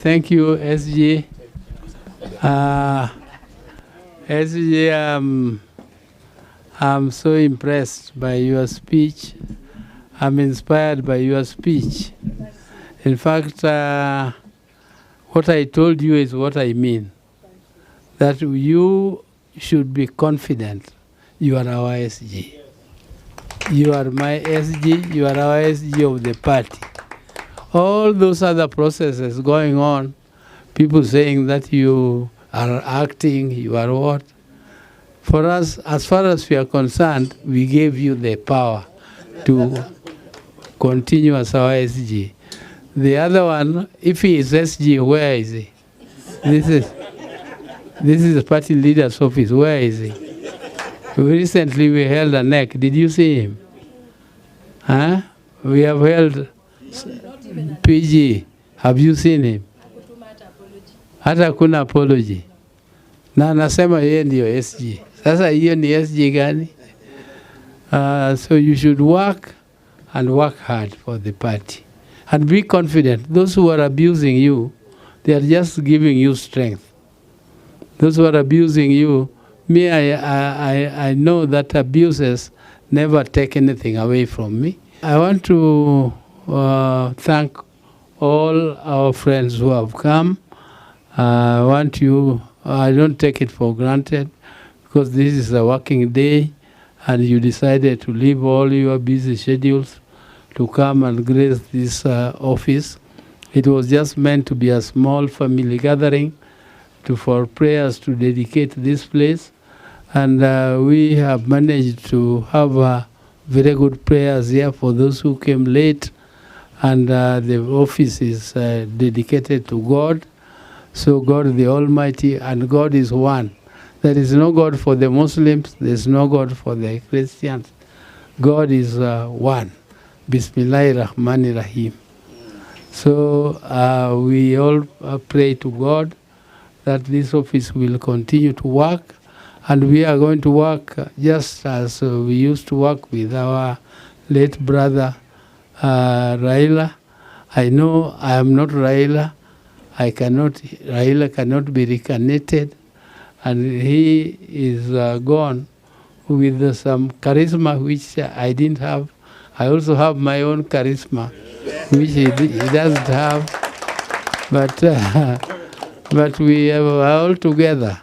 Thank you, SG. SG, I'm so impressed by your speech. I'm inspired by your speech. In fact, what I told you is what I mean. That you should be confident you are our SG. You are my SG, you are our SG of the party. All those other processes going on, people saying that you are acting, you are what? For us, as far as we are concerned, we gave you the power to continue as our SG. The other one, if he is SG, where is he? This is the party leader's office. Where is he? Recently we held a neck. Did you see him? Huh? We have held PG. Have you seen him? Hata kuna apology. Na anasema yeye ndio SG. Sasa hiyo ni SG gani? So you should work and work hard for the party. And be confident. Those who are abusing you, they are just giving you strength. Those who are abusing you, I know that abuses never take anything away from me. I want to thank all our friends who have come. I don't take it for granted because this is a working day and you decided to leave all your busy schedules to come and grace this office. It was just meant to be a small family gathering for prayers to dedicate this place. And we have managed to have very good prayers here for those who came late. And the office is dedicated to God. So God the Almighty, and God is one. There is no God for the Muslims. There is no God for the Christians. God is one. Bismillahirrahmanirrahim. So we all pray to God that this office will continue to work, and we are going to work just as we used to work with our late brother Raila. I know I am not Raila. Raila cannot be reincarnated, and he is gone with some charisma which I didn't have. I also have my own charisma, which he doesn't have. But we are all together.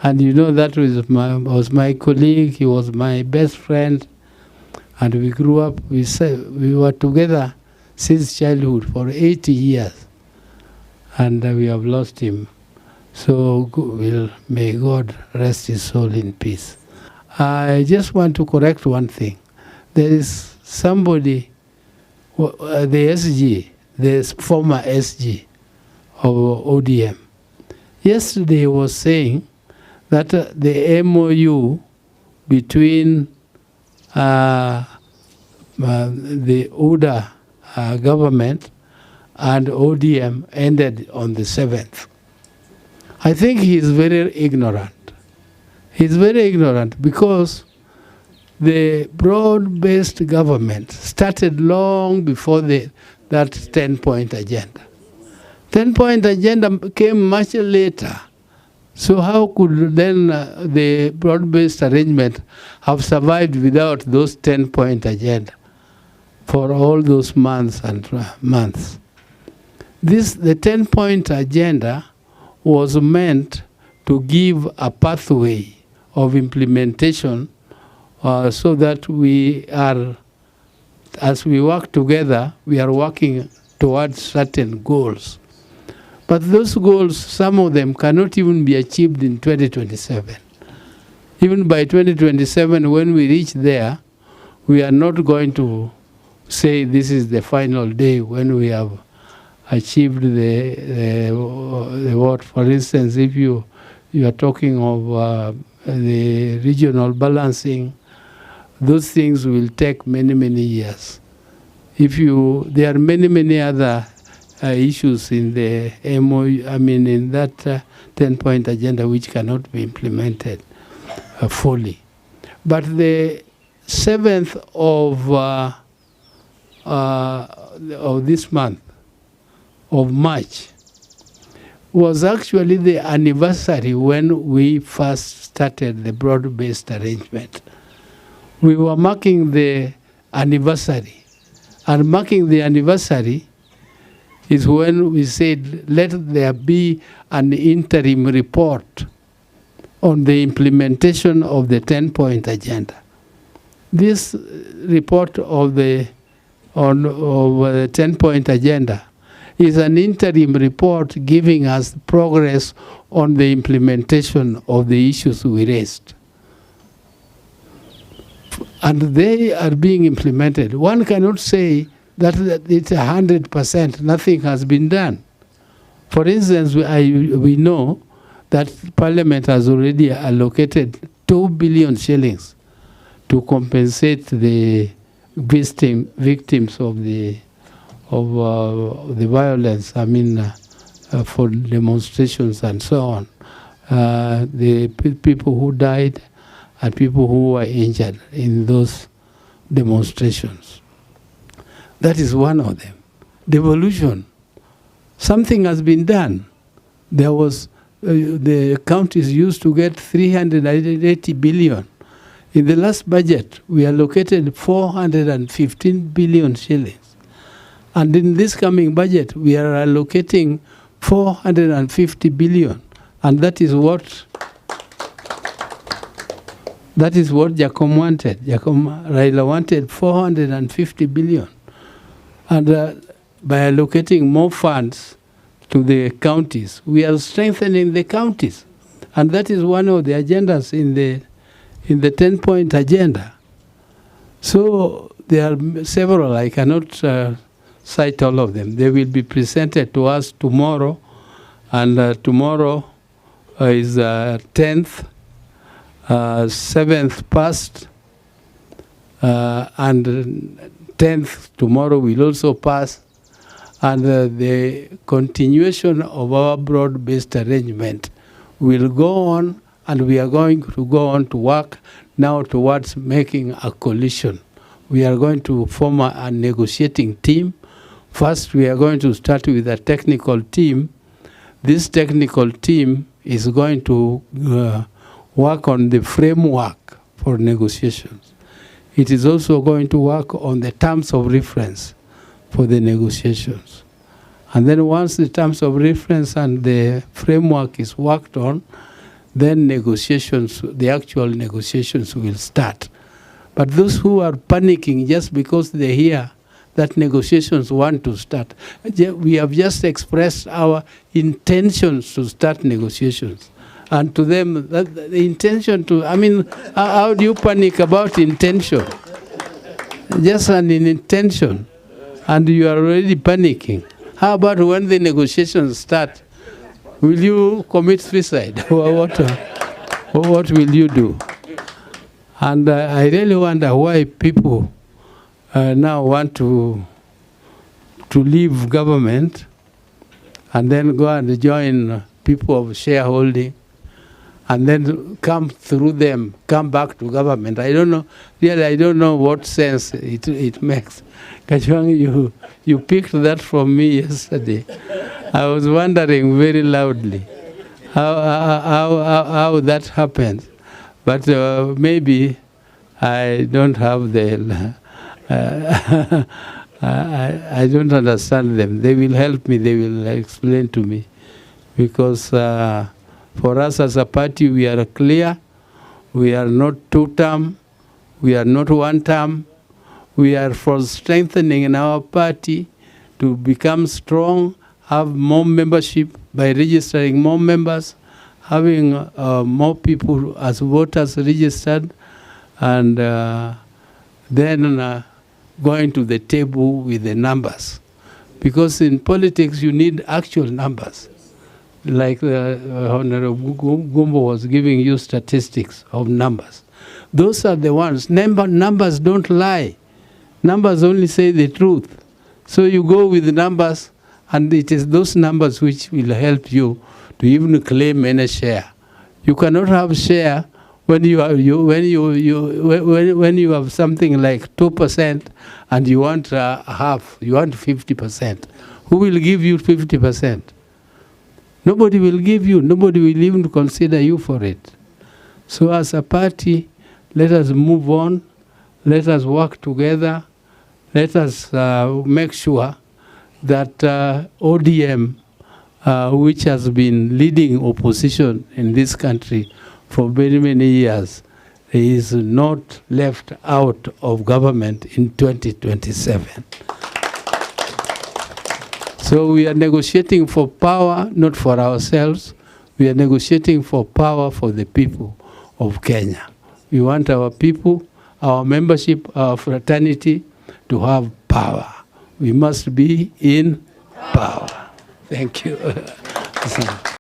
And you know that was my colleague, he was my best friend. And we grew up, we were together since childhood for 80 years. And we have lost him. So may God rest his soul in peace. I just want to correct one thing. There is somebody, the SG, the former SG of ODM, yesterday was saying that the MOU between the UDA government and ODM ended on the 7th. I think he is very ignorant. He's very ignorant because the broad-based government started long before that 10-point agenda. 10-point agenda came much later. So how could then the broad-based arrangement have survived without those 10-point agenda for all those months and months? The 10-point agenda was meant to give a pathway of implementation so that we are, as we work together, we are working towards certain goals. But those goals, some of them cannot even be achieved in 2027. Even by 2027, when we reach there, we are not going to say this is the final day when we have achieved the what. For instance, if you are talking of the regional balancing, those things will take many, many years. There are many, many other issues in the MOU, in that 10-point agenda which cannot be implemented fully. But the 7th of this month, of March, was actually the anniversary when we first started the broad-based arrangement. We were marking the anniversary. And marking the anniversary is when we said, let there be an interim report on the implementation of the 10-point agenda. This report of the 10-point agenda is an interim report giving us progress on the implementation of the issues we raised. And they are being implemented. One cannot say that it's 100%, nothing has been done. For instance, we know that Parliament has already allocated 2 billion shillings to compensate the victims of the violence, for demonstrations and so on. The people who died and people who were injured in those demonstrations. That is one of them. Devolution. Something has been done. There was, the counties used to get 380 billion. In the last budget, we allocated 415 billion shillings. And in this coming budget, we are allocating 450 billion. And that is what Jacom wanted. Raila wanted 450 billion. And by allocating more funds to the counties, we are strengthening the counties. And that is one of the agendas in the 10-point agenda. So there are several. I cannot cite all of them. They will be presented to us tomorrow. And tomorrow is 10th, 7th passed, and 10th tomorrow will also pass. And the continuation of our broad-based arrangement will go on, and we are going to go on to work now towards making a coalition. We are going to form a negotiating team. First, we are going to start with a technical team. This technical team is going to work on the framework for negotiations. It is also going to work on the terms of reference for the negotiations. And then once the terms of reference and the framework is worked on, then negotiations, the actual negotiations will start. But those who are panicking just because they hear that negotiations want to start, we have just expressed our intentions to start negotiations. And to them, the intention to, how do you panic about intention? Just an intention, and you are already panicking. How about when the negotiations start? Will you commit suicide? Or what will you do? And I really wonder why people now want to leave government and then go and join people of shareholding and then come back to government. I don't know, really, I don't know what sense it makes. Kachwang, you picked that from me yesterday. I was wondering very loudly how that happens. But maybe I don't have the... I don't understand them. They will help me. They will explain to me. Because for us as a party, we are clear. We are not two-term. We are not one-term. We are for strengthening in our party to become strong, have more membership by registering more members, having more people as voters registered, and then going to the table with the numbers. Because in politics, you need actual numbers. Like Honorable Gumbo was giving you statistics of numbers. Those are the ones. Numbers don't lie. Numbers only say the truth. So you go with the numbers, and it is those numbers which will help you to even claim any share. You cannot have share when you have something like 2% and you want half, you want 50%. Who will give you 50%? Nobody will give you. Nobody will even consider you for it. So as a party, let us move on. Let us work together. Let us make sure that ODM, which has been leading opposition in this country for very many years, is not left out of government in 2027. So we are negotiating for power, not for ourselves. We are negotiating for power for the people of Kenya. We want our people, our membership, our fraternity to have power. We must be in power. Thank you.